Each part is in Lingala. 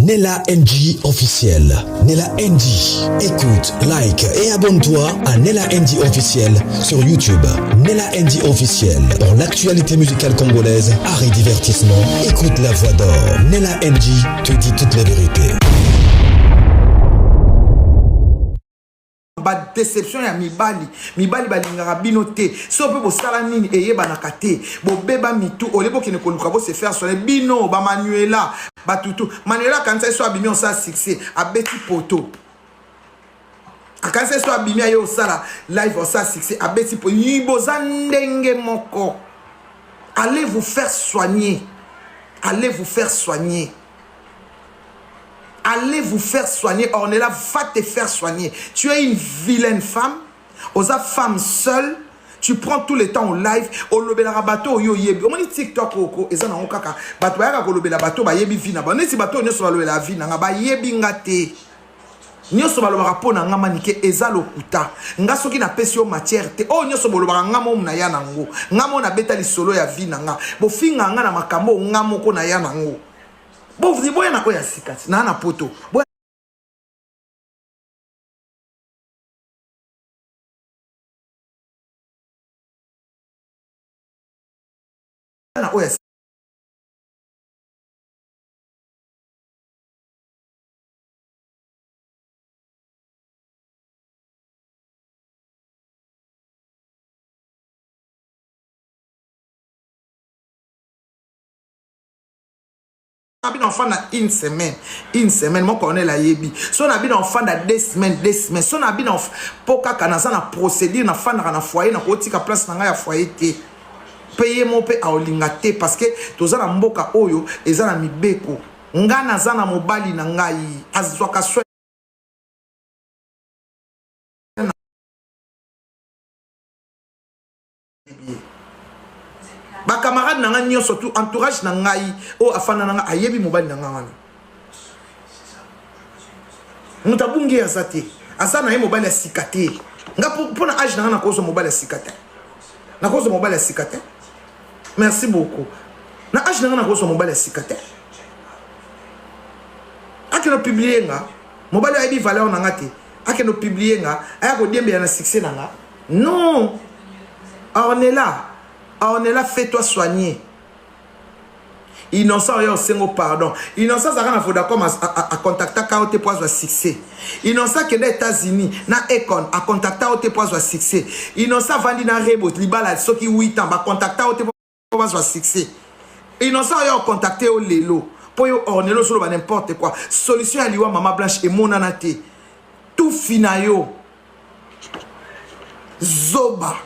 Nella NG officiel. Nella NG. Écoute, like et abonne-toi à Nella NG officiel sur YouTube. Nella NG officiel. Pour l'actualité musicale congolaise, art et divertissement, écoute la voix d'or. Nella NG te dit toute la vérité. Ba déception ya mibali balingaka bino te so pe bosala nini eyebanaka te bobeba mitu olebo kene koluka bo se faire soler bino ba Manuela batutu Manuela kanisa so abimi on sa succès abeti poto akanisa so abimi ayo sala live on sa succès abeti poto yiboza ndenge moko. Allez vous faire soigner, allez vous faire soigner. Allez vous faire soigner. Ornella va te faire soigner. Tu es une vilaine femme. Osa femme seule. Tu prends tout le temps au live. Au lobela bateau yo yebi. On dit TikTok oko. Eza na okaka. Bato ya ko lobela bateau ba yebi vina. Ba neti bateau nyoso ba lobela vina nga ba yebi ngate. Nyoso ba lobaka pona nga manike eza lokuta. Nga soki na pesi yo matière te. Oh nyoso ba lobaka nga mo na ya nango. Nga mo na beta li solo ya vina nga. Bo finga nga na makambo nga mo ko na ya nango. Bon, vous dites, na oya sikati, na poto. Na oya bin enfant na une semaine mon connaît la yebi so na bin enfant da 2 semaines so na bin poka kana na procédure na fan na foyer na kotika place na nga ya foyer te payer mon pe a olinga te parce que toza na mboka oyo eza na mibeko nga na za na mobali na ngai azwaka so ba camarade na nga surtout entourage na ngai o afana na nga ayebi mobali na nga wana mutabungi azate asana ye mobali asikate nga pour na age na nga na kozo mobali asikate na kozo mobali asikate merci beaucoup na age na nga na kozo mobali asikate akeno publier nga mobali ayebi valeur na nga te akeno publier nga aya ko diembe na succès na nga non Ornella, fais-toi soigner. Innocent, il y a un pardon. Innocent, ça va d'accord à contacter quand tu as succès. Innocent, qui est aux États-Unis, na Econ, à contacter quand tu as succès. Innocent, vandi na Rebot, libala, ceux qui 8 ans, à contacter quand tu as succès. Innocent, il y a contacté au Lelo. Pour Ornella, sur n'importe quoi. Solution à l'Iwa, Maman Blanche et mon anate. Tout finayo. Zoba.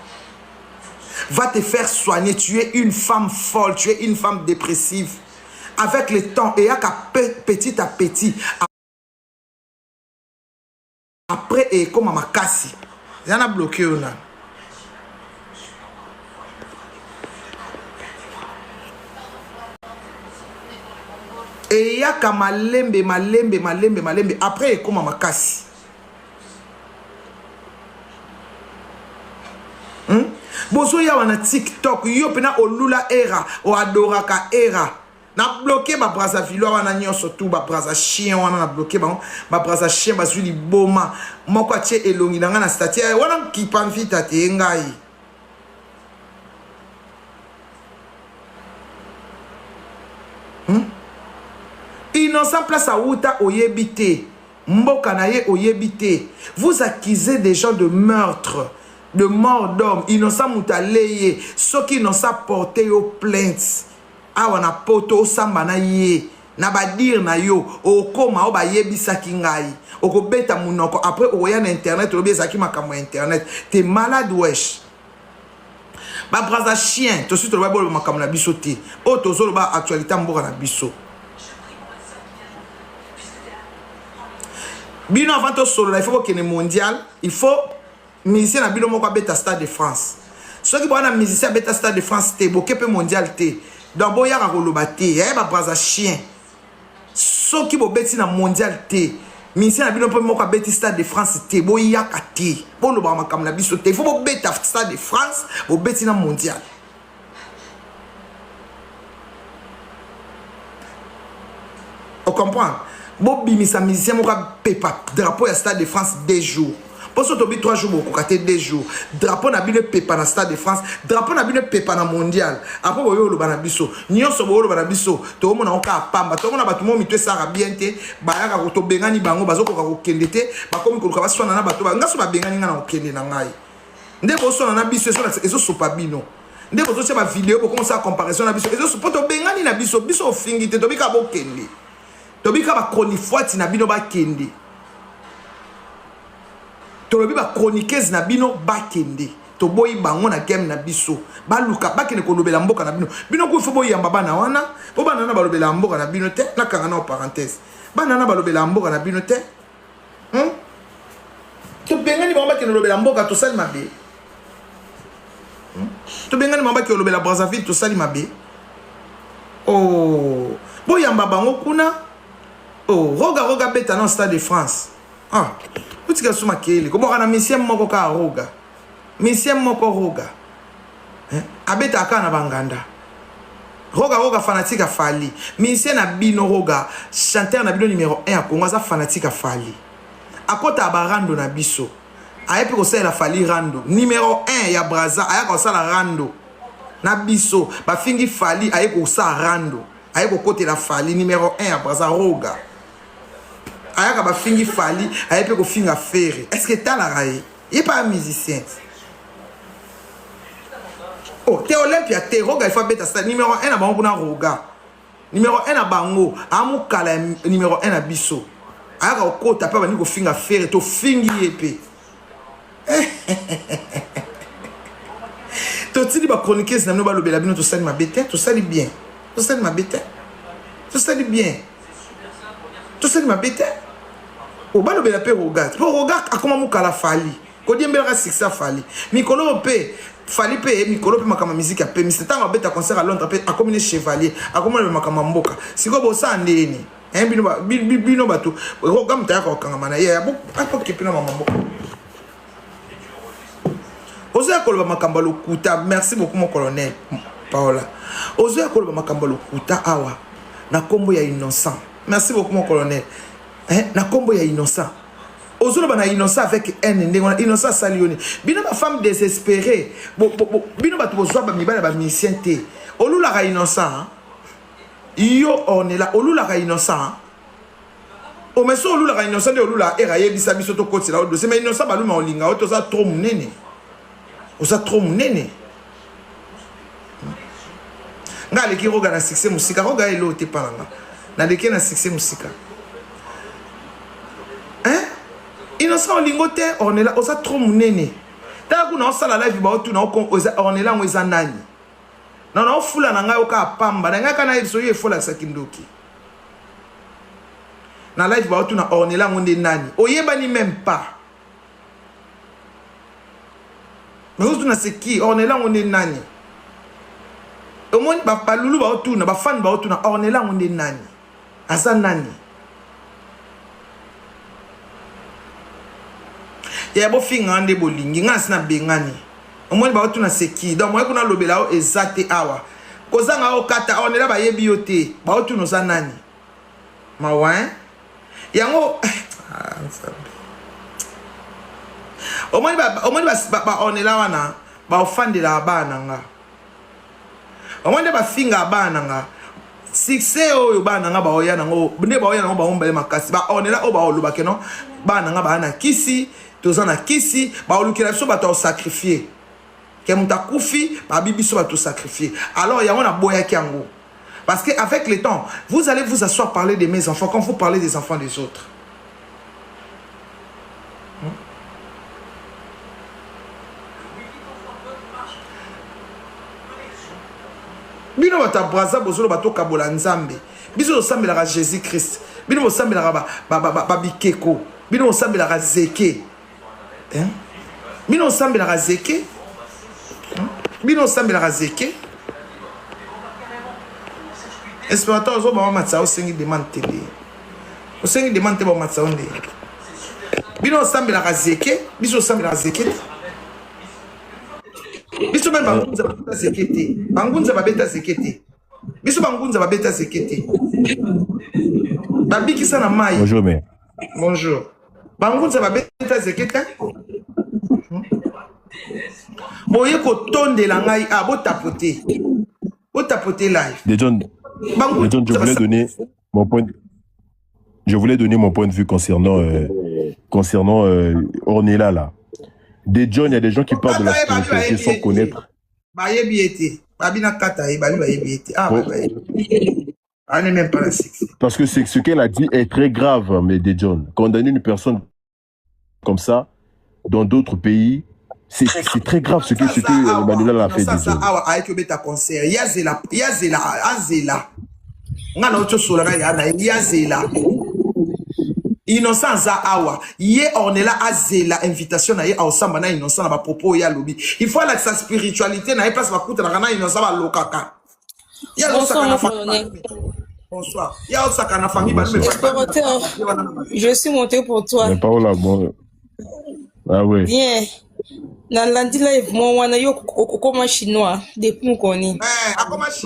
Va te faire soigner. Tu es une femme folle, tu es une femme dépressive. Avec le temps, et petit à petit, après, et comme ma casse, il y en a bloqué. Et il y a comme malembe, après, et comme ma casse. Bozo ya wana TikTok yo pena olula era o adoraka era na bloqué ba Brazzaville wana nyonso tout ba Brazza chien wana na bloqué ba Brazza chien ba zuli boma moko atie elongi na nga na statut wana ki panvita te ngai Innocent place à Outa oyebite mboka na ye oyebite. Vous accusez des gens de meurtre, de mort d'homme. Innocent moutaleye. Ceux qui n'ont pas porté aux plaintes. Ah, on a poto samba na ye. Na ba dire na yo. O koma o ba yebisa kingai. O ko beta munoko. Après, o ya na internet. O beza ki makamo internet. T'es malade wesh. Ba Brazza chien. To suite o ba bolo makamo na biso te. O to zolo ba actualité mboka na biso. Bino avant to solo il faut qu'il y ait mondial. Il faut musicien na bino moko beta Stade de France. Ceux qui bona musicien beta Stade de France te boke pe mondial te. Donc boya ka koloba te, ba Brazza chien. Ceux qui bo beti na mondial te. Musicien na bino pe moko beta Stade de France te boya ka te. Bon lo ba makam na biso te. Il faut bo beta Stade de France, bo beti na mondial. On comprend. bobimisa musicien moko pepa drapeau ya Stade de France 2 jours. Poso tobi 3 jours boko kate 2 jours. Drapeau na bino pepa na Stade de France, drapeau na bino pepa na mondial. Après boyo lo bana biso, nyonso boyo lo bana biso, to mona oka pamba, to mona batu mo mitwe sara bien te, bayaka ko to bengani bango bazoko ka kokende te, bakomi ko ka swana na bato ba ngaso ba bengani nga na kokende na ngai. Nde bo swana na biso eso sopa bino. Nde bo to ba vidéo ko commencer à comparaison na biso, eso sopa to bengani na biso, biso fingi te to bika bo kende. To bika ba chronifuati na bino ba kende. Tolobi ba chroniqueuse na bino bakende to boyi bango na game na biso baluka bakene ko lobela mboka na bino bino ko fo boyi yamba bana wana po bana na balobela mboka na bino te na kanga na parenthèse bana na balobela mboka na bino te to bengani ba bakene lobela mboka to sali mabe to bengani ba bakene lobela Brazzaville to sali mabe oh boyi yamba bango kuna oh roga beta na Stade de France ah utika suma kele ko boka na misiem moko ka roga misiem moko roga abeta aka na banganda roga fanatique Fali misien na bino roga chanteur na bino numéro 1 ya Congo za fanatique Fali akota ba rando na biso ayepe ko sala Fali rando numéro 1 ya Brazza aya ko sala rando na biso ba fingi Fali aye ko sala rando aye ko kote la Fali numéro 1 ya Brazza roga ayaka ba fingi Fali ayepe ko finga ferre est-ce que t'as la raie il est pas un musicien oh t'es Olympia t'es roga il faut beta ça numéro 1 na bango na roga numéro 1 na bango amu kala numéro 1 na biso ayaka ko kota pa bani ko finga ferre to fingi yepe to tili ba chroniqueuse na no ba lobela bino to sali mabete to sali bien to sali mabete to sali bien to sali mabete o balo bela pe roga po roga akoma mukala Fali ko diembela succès Fali mikolo pe Fali pe mikolo pe makama musique pe mistanga beta concert à Londres pe akomine chevalier akoma le makama mboka siko bo sa ndeni bino bato roga mtaya ko kanga mana ya bo apo kepina mama mboka ozo ko lo makamba lokuta merci beaucoup mon colonel Paola ozo ko lo makamba lokuta awa na kombo ya innocent merci beaucoup mon colonel na kombo ya innocent ozolo bana innocent avec un ndengona innocent salioni bino ba femme désespérée bino ba to bozwa ba mibala ba musicien te olula ka innocent yo on est là olula ka innocent o meso olula ka innocent de olula era yebisa biso to koti la dossier mais innocent baluma olinga o to za trop munene o za trop munene ngale ki roga na succès musika roga elo te palanga na deke na succès musika innocent olingote on est là osa trop munene ta kuna osala live ba otu na on est là ngweza nani non non fula na ngai oka pamba na ngai kana yeso ye fola sakindoki na live ba otu na on est là ngonde nani oyeba ni même pas mais otu na seki on est là ngonde nani au moins ba palulu ba otu na ba fan ba otu na on est là ngonde nani asa nani ya bo finga ande bolingi ngasi na bengani omoni ba otuna seki donc moi kuna lobela o exacte awa kozanga o kata on est là ba yebi yote ba otuna za nani mawa yango omoni ba on est là wana ba ofande la bana nga omoni ba finga bana nga succès oyo bana nga ba oya nango nde ba oya nango ba ombele makasi ba on est là o ba oloba keno bana nga ba na kisi tozana kisi ba olukela biso bato sacrifier ke muta kufi ba bibiso bato sacrifier alors ya wana boya kiango parce que avec le temps vous allez vous asseoir parler de mes enfants quand vous parlez des enfants des autres bino bata Brazza bozolo bato kabola nzambe biso osambela Jésus Christ bino osambela ba bikeko bino osambela zeke bino osambela zeke bino osambela zeke espérateur ozo ba matsa osengi demande télé osengi demande ba matsa onde bino osambela zeke biso osambela zeke biso même bangunza babeta zekete bangunza babeta zekete biso bangunza babeta zekete Babi qui s'en a maille. Bonjour, mais. Bonjour. Bangoun, ça va bien, c'est quelqu'un? Boye ko tonde la ngai, ah, bo tapoter. Bo tapoter live. Dejon, je voulais donner mon point. Je voulais donner mon point de vue concernant Ornella là. Dejon, il y a des gens qui parlent de la spiritualité sans connaître. On n'est même pas la sexe. Parce que ce qu'elle a dit est très grave, mais Dejon. Condamner une personne comme ça dans d'autres pays, c'est très grave ce que Manuela a fait. Dejon. Innocent za awa ye Ornella azela invitation na ye ausamba na innocent na ba propos ya lobi il faut la sa spiritualité na place ba kuta na innocent ba lokaka ya lo saka na famille. Bonsoir. Ya lo saka na famille ba je suis monté pour toi. Mais pas là bon. Ah oui. Bien. Na lundi live moi wana yo kokoma chinois depuis mkoni.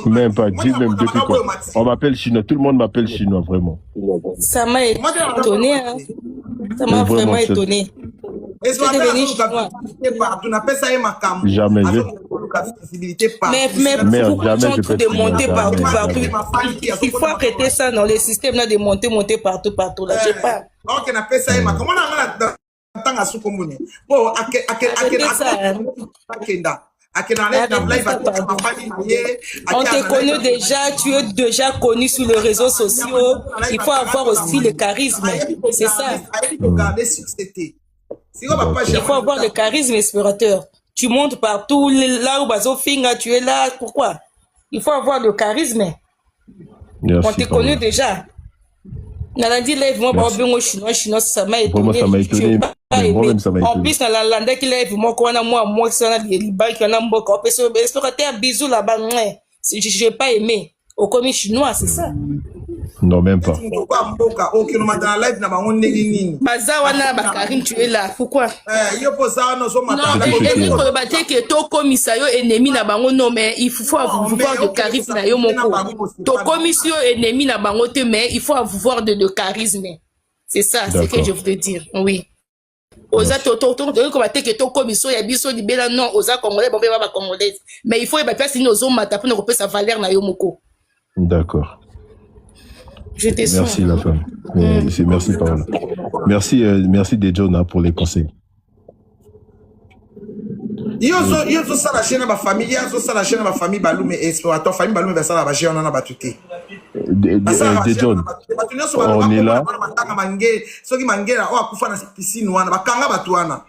Même pas dis même depuis quoi. On m'appelle chinois, tout le monde m'appelle chinois vraiment. Ça m'a étonné hein. Ça m'a vraiment étonné. Jamais. Mais pourquoi tu de monter partout. Il faut arrêter ça dans les systèmes là de monter partout là. Je sais pas. OK, na pesa ma comment on Tanga sukomune. Bon, on te connaît déjà, tu es déjà connu sur les réseaux sociaux. Il faut avoir aussi le charisme. C'est ça. Il faut avoir le charisme explorateur. Tu montes partout, là où Bazofinga, tu es là. Pourquoi? Il faut avoir le charisme. Merci, on te connaît déjà. Nalandi lève moi chinois ça m'a étonné. En plus dans la lande qui lève moi ça na liba qui na mboka explorateur bisous là-bas j'ai pas aimé au commis chinois c'est ça. Non, même pas. Bazawana Bakarim, tu es là. Pourquoi? Ennemi na bango non mais il faut avoir de charisme na yo moko. To commission ennemi na bango te mais il faut avoir de charisme. C'est ça, c'est ce que je voulais dire. Oui. Oza toto comme que to commission ya biso libela non oza congolais bon ba congolais. Mais il faut y passer une ozo mata pour ne pas sa valeur na yo moko. D'accord. Merci la femme. Merci Paola. Merci Dejon pour les conseils. Yo ça la chaîne ma famille, yo ça la chaîne ma famille Balume explorateur famille Balume va ça la bager on en a batuté. Dejon. On est là. Soki mangela o akufa na piscine wana bakanga batu wana.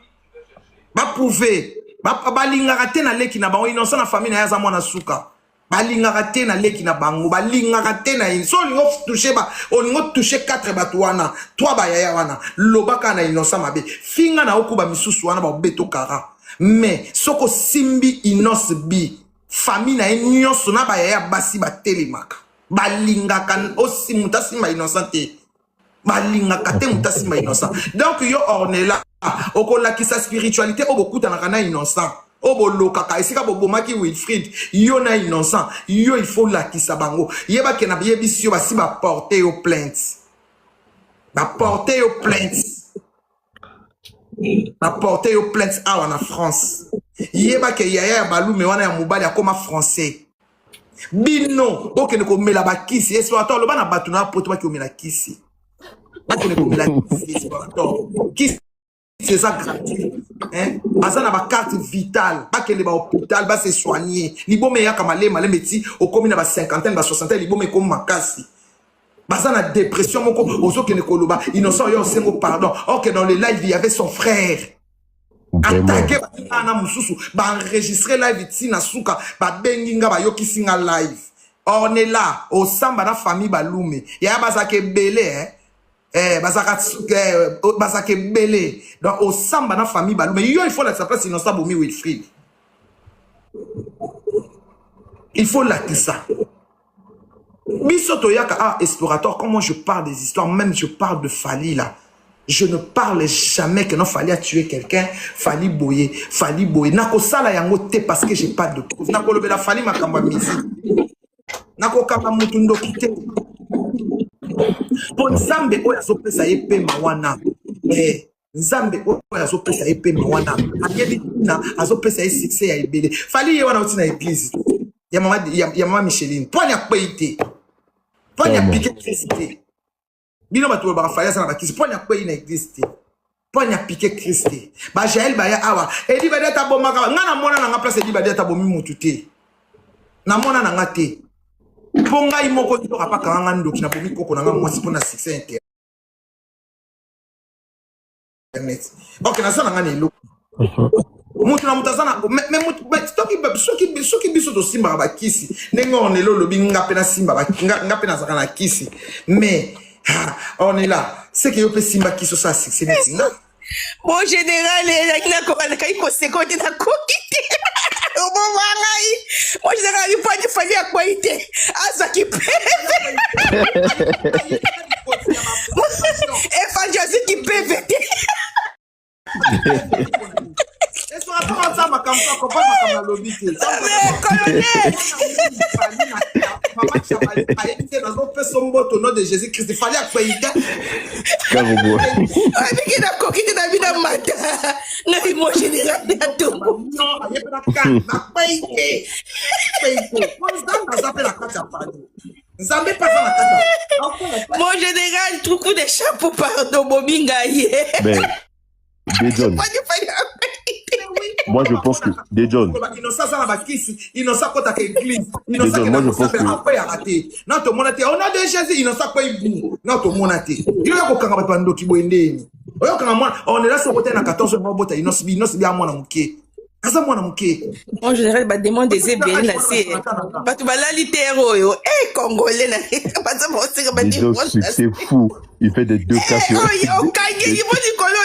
Ba prouver, ba lingaka te na leki na bango innocent na famille na yaza mwana suka. Balingaka te na leki na bango balingaka te na so lingo toucher ba olingo toucher 4 batu wana 3 ba yaya wana lobaka na innocent mabe finga na okuba misusu wana ba beto kara mais soko simbi innocent bi famille na nyonso na ba yaya basi ba telemaka balingaka aussi mutasi ma innocent te balingaka te mutasi ma innocent donc yo Ornella okola ki sa spiritualité obokuta na kana innocent Obolo kaka esika bobomaki Wilfried yo na innocent yo il faut la kisabango yeba ke na yebisi yo basi ba porter au plainte awa na France yeba ke yaya Balume wana ya mobali akoma français bino okene ko mela bakisi explorateur lo bana batu na poto baki omela kisi bakene ko mela kisi explorateur kisi c'est ça gratuit hein azana ba carte vitale pas que les ba hôpital ba se soigner libome ya kamale male meti au commune ba 50 ba 60 libome comme makasi bazana dépression moko ozo kene koloba innocent yo sengo pardon OK dans le live il y avait son frère attaqué na mususu ba enregistrer live tina suka ba benginga ba yokisinga live on est là au samba na famille Balume ya bazake belé hein basake belé donc au samba na famille Balume yo il faut la sa place innocent bomi Wilfried il faut la ça bisoto yaka explorateur comment je parle des histoires même je parle de Fali là je ne parle jamais que non Fali a tué quelqu'un Fali boye nako sala yango te parce que j'ai pas de preuve nako lobela Fali makamba musique nako kamba mutundo kité Pour Nzambe oyo azopesa ye pema wana. Nzambe oyo azopesa ye pema wana. Ayebi na azopesa ye succès ya ebele. Fali ye wana uti na église. Ya mama Micheline. Ponya kweite. Ponya piqué Christ. Bino bato ba faya sana bakisi ponya kweite na église. Ponya piqué Christ. Ba Jaël ba ya awa. Edi ba data bomaka. Ngana mona na nga place edi ba data bomi mutu te. Na mona na nga te. Ponga imoko to ka pa kanga ndoki na bomi koko na nga mwasi pona succès internet. Ok, na sana nga ni lo. Mutu na mutazana mais soki biso to simba ba kisi. Nengo on est lo binga pena simba ba nga pena zaka na kisi. Mais on est là. C'est que yo pe simba kiso sa succès netinga. Mon général, il a quoi conséquences na kokite. Moi, je n'ai pas de famille à quoi il était. Ah, ça qui peut. Et Fandiasi qui peut vêter. Et sur rapport à ça, ma campagne, comment ma lobby. Mais colonel. Maman Chabali a été dans un peu son mot au nom de Jésus-Christ. Il fallait quoi il était. Carrément. Avec une coquille de la vie matin. Non, mon général, bientôt. Non, il y a pas de cas. Na pas été. Mon général, tout coup de chapeau, pardon, Bobingaye. Mais, Dejon. Moi, je pense que Dejon. Moi, je pense que. Non, tout le monde a dit, on a déjà Jésus, il ne sait pas il non, tout le monde a dit. Il y a aucun rapport qui boit. On est là sur le côté de 14 mois, il ne sait bien moi dans mon quai. Mon général, bah, demande des ébélés, là, c'est. Bah, tu vas là, littéralement, Congolais, là. Dejon, succès fou. Il fait des 2 cas sur. Oh, Kangi, il faut du colon,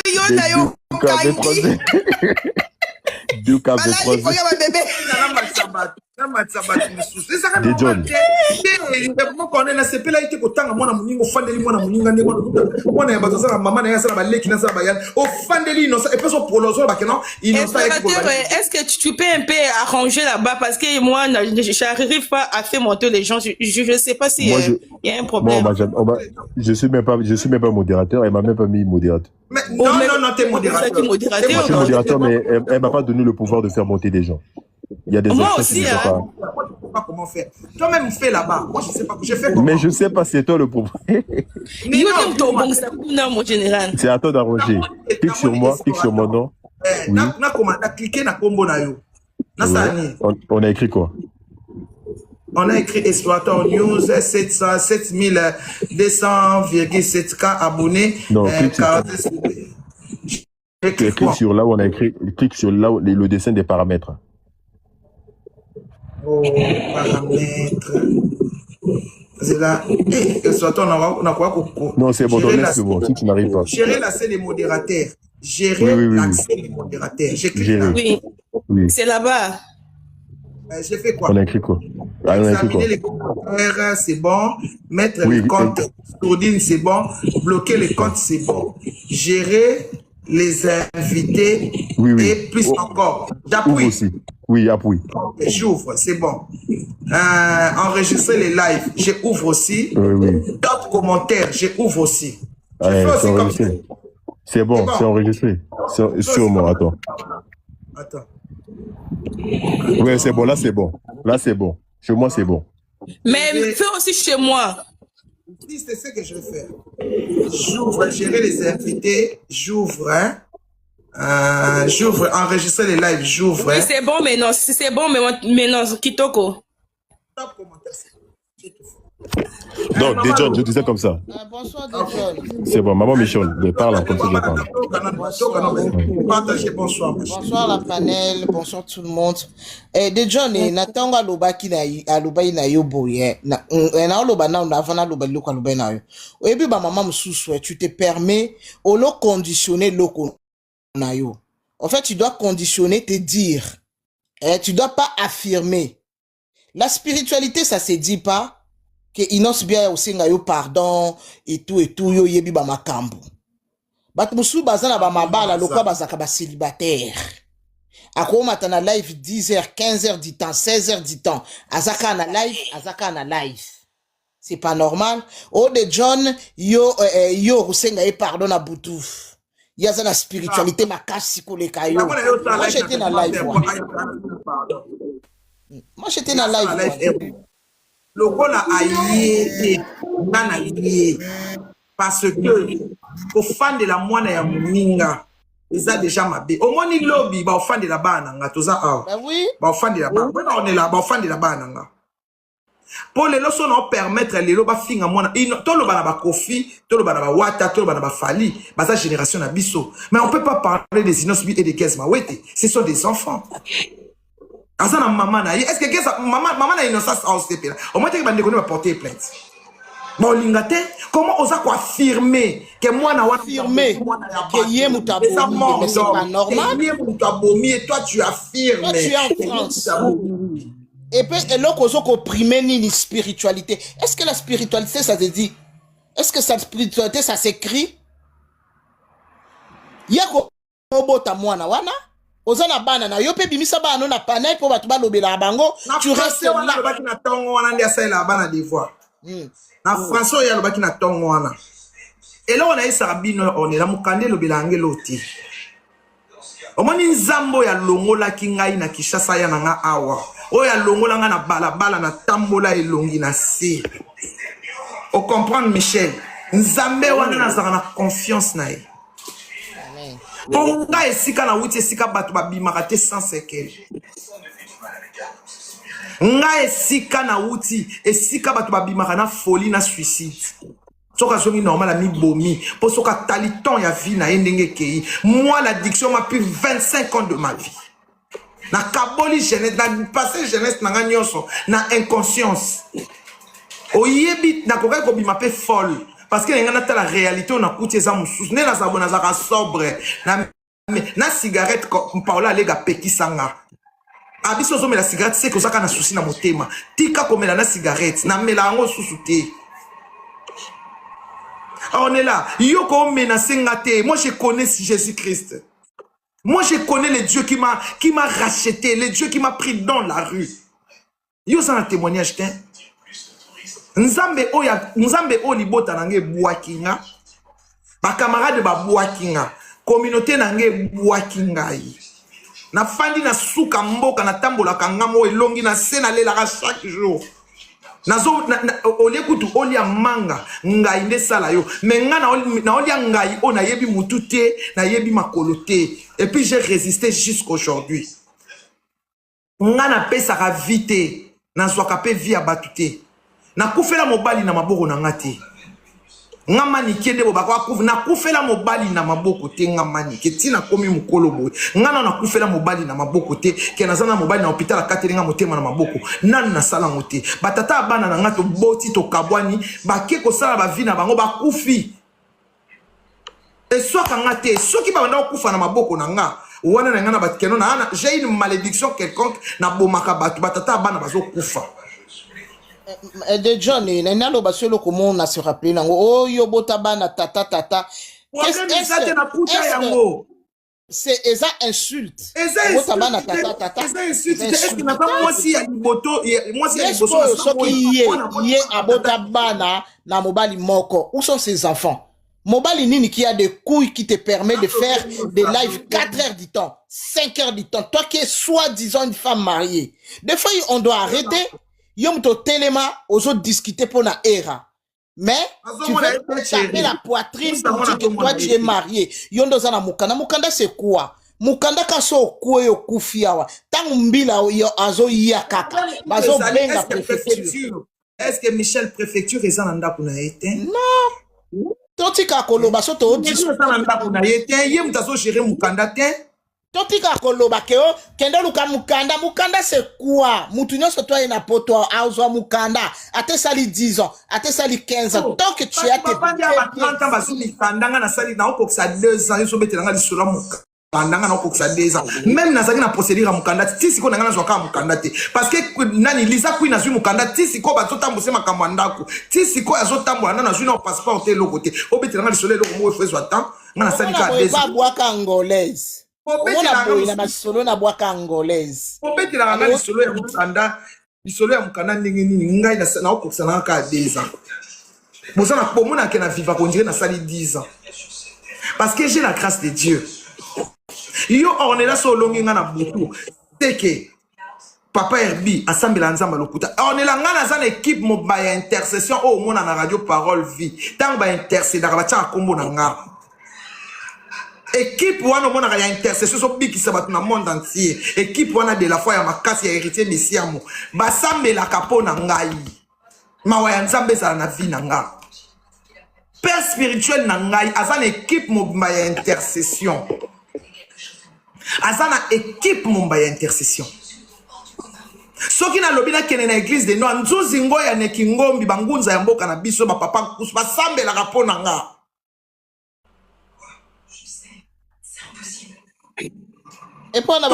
Kangi. 2 cas de 3 Dejon. Est-ce que tu peux un peu arranger là-bas parce que moi, je n'arrive pas à faire monter les gens. Je ne sais pas si il y a un problème. Je suis même pas modérateur. Elle m'a même pas mis modérateur. Mais non, t'es modérateur. Je suis modérateur, mais elle m'a pas donné le pouvoir de faire monter des gens. Il y a des moi aussi, hein. Je sais pas comment faire. Toi-même, fais là-bas. Moi, je sais pas. Je fais comment. Mais je sais pas, c'est toi le pouvoir. Mais non, mon général. C'est à toi d'arranger. Clique sur moi, clique sur mon nom. Oui. Cliqué na combo na yo. On a écrit quoi? On a écrit Explorateur News, 7200,7K abonnés. Non, clique sur là où on a écrit, clique sur là où le dessin des paramètres. Oh, paramètres. C'est là. Explorateur, on a quoi? Non, c'est bon, c'est bon, si tu n'arrives pas. Gérer l'accès des modérateurs. Gérer l'accès des modérateurs. Oui. C'est là-bas. J'ai fait quoi? On a écrit quoi? Examiner les commentaires, c'est bon. Mettre les comptes sourdines, c'est bon. Bloquer les comptes, c'est bon. Gérer les invités et plus encore. J'appuie. aussi. Oui, appuie. J'ouvre, c'est bon. Enregistrer les lives, j'ouvre aussi. D'autres commentaires, j'ouvre aussi. C'est bon, c'est enregistré. Sûrement, attends. Oui, c'est bon, là c'est bon. Là c'est bon. Chez moi c'est bon. Mais fais aussi chez moi. Si c'est ce que je vais faire. J'ouvre, gérer les invités, j'ouvre, j'ouvre, enregistrer les lives, j'ouvre. Oui, c'est bon, mais non, c'est bon, mais non, Kitoko. Top commentaire, c'est tout. Donc, Dejon, je disais comme ça. Bonsoir, Dejon. C'est bon, maman Michel, parle comme ça, je parle. Bonsoir la panel, bonsoir tout le monde. Dejon, Nathan Alobaki na yo boye. Na aloba na avana aloba loko aloba na yo. Oyebi ba maman msusu, tu te permets au lo conditionner loko na yo. En fait, tu dois conditionner, te dire. Tu dois pas affirmer. La spiritualité, ça se dit pas. Que inos bien aussi ngayo pardon et tout yo yebi ba makambo bat musu bazana ba mabala lokwa bazaka ba célibataire akoma tana live 10h 15h du temps 16h du temps azaka na live C'est pas normal. Oh, de John, yo Rusenga et pardon à Boutou. Il y a la spiritualité, ma casse pour les cailloux. Moi, j'étais dans live. Moi, j'étais dans live. Le rôle a aïe, parce que au fan de la moine ya muninga, ils a déjà ma bé. Au moins, il lobby, au fan de la bananga, tout ça. Oui. Au fan de la bananga. On est là, au fan de la bananga. Pour les lois, on permettre les lois finga moi tout le bana ba kofi tout le bana ba wata tout le bana ba fali sa génération na biso mais on peut pas parler des innocents et des caisses mawete ce sont des enfants asa na maman na est-ce que ça maman na innocence en CP au moins que bande va porter plainte bon lingate comment osa quoi affirmer que moi na affirmer que yé mutabo mais c'est pas normal yé mutabo et toi tu affirmes toi tu es en France. Et puis, et là, qu'on opprimer ni spiritualité. Est-ce que la spiritualité, ça se dit? Est-ce que sa spiritualité, ça s'écrit? Yako obota mwana wana? Ozana bana na yope bimisa bana na panel pour batuba lobela bango. Tu restes là. Na baki na tongo wana ndia sa la bana devoir. Na François ya lobaki na tongo wana. Et là on a isa bino on est là mukande lobela ngeloti. Omoni nzambo ya longola kingai na Kishasa ya nanga awa. Oya longola nga na balabala na tambola elongi na se. O comprendre Michel. Nzambe wana na zaka na confiance na ye. Amen. Ponga esika na wuti esika batu babimaka te sans sekel. Nga esika na wuti esika batu babimaka na folie na suicide. Soka zongi normal a mi bomi. Pour soka taliton ya vie na endenge kei. Moi l'addiction m'a pris 25 ans de ma vie. Na kaboli jeunesse, na passé jeunesse na nyonso, na inconscience. Oyebi na kokai ko bima pe folle parce que ngana ta la réalité on a coûté ça moussous. Ne na zabona za sobre na cigarette ko Paola lega peki sanga. Abiso zo me la cigarette c'est que ça kana souci na motema. Tika ko mela na cigarette na mela ngo susuté. On est là. Yoko menacé ngate. Moi je connais Jésus-Christ. Moi, je connais le Dieu qui m'a racheté, le Dieu qui m'a pris dans la rue. Yo ça un témoignage t'es. Nzambe o libota nange buakinga. Ba camarade ba buakinga. Communauté nange buakinga yi. Na fandi na suka mboka na tambola kangamo elongi na sena lela chaque jour. Nazo olie kutu olia manga ngai nde sala yo mais nga na olia ngai on a yebi mutute na yebi makolote et puis j'ai résisté jusqu'aujourd'hui nga na pesa ka vite na zwaka pe via batute na kufela mobali na maboko na ngate nga manike nde bobaka kufu na kufela mobali na maboko te nga manike tina komi mukolo boy nga na kufela mobali na maboko te ke na zana mobali na hôpital akateli nga motema na maboko nan na sala ngote batata bana na ngato boti to kabwani bake ko sala ba vie na bango ba kufi et soit ngate soki ba banda kufa na maboko na nga wana na nga na batikeno na j'ai une malédiction quelconque na bomaka batu batata bana bazo kufa. De John, nalo baselo comment on a se rappelé nango oh yo botaba na tata c'est eza insulte botaba na tata insulte est-ce que na pas moi si ya liboto moi si ya liboto soki yé abotaba na mobali moko où sont ses enfants mobali nini qui a des couilles qui te permet de faire des lives 4 heures du temps 5 heures du temps toi qui es soi-disant une femme mariée des fois on doit arrêter. Yom to telema ozo discuter pour la era. Mais tu veux taper la poitrine pour dire que toi tu es marié. Yondo zana mukanda. Mukanda c'est quoi? Mukanda kaso kwe yo kufiawa. Tang mbila yo azo ya kaka. Bazo benga préfecture. Est-ce que Michel préfecture est en anda kuna été? Non. Totika koloba so to discuter. Est-ce que anda kuna été? Yem tazo gérer mukanda te. Totika koloba keo kenda luka mukanda c'est quoi mutu nyonso toi ina poto auzwa mukanda ate sali 10 ans ate sali 15 ans tant que tu as tes papa ndia ba 30 ans basuli kandanga na sali na okokisa 2 ans yoso betelanga lisula mukanda na okokisa 2 ans même na zaki na procédure mukanda tisi ko nanga zwaka mukanda te parce que nani lisa kui na zwi mukanda tisi ko bazotambose makambo ndako tisi ko azotambola na zwi na passeport te lokote obetelanga lisula loko mo efezo atan ngana sali ka 2 ans ba boaka angolaise. On a besoin de solo na boaka angolaise. On peut dire que solo ya mukanda lisolo ya mukana ndenge nini ngai na okokisana ka 2 ans. Bozana pomona ke na viva kondirer na sali 10 ans. Parce que j'ai la grâce de Dieu. Yo on est là sur longinga na butu. C'est que Papa Herbi assemble nzamba lokuta. On est là ngana za équipe mo ba intercession au mona na radio parole vie. Tant ba intercéder ba tia kombo na nga. Équipe wana mona ya intercession so biki sabatu na monde entier. Équipe wana de la foi ya makasi ya héritier messiamo. Ba sambela kapo na ngai. Mawa ya nzambe za na vie na nga. Père spirituel na ngai azana équipe mo ba ya intercession. Azana équipe mo ba ya intercession. Soki na lobina kene na église de no nzuzi ngoya neki ngombi bangunza ya mboka na biso ba papa kusu ba sambela kapo na nga. Et puis on a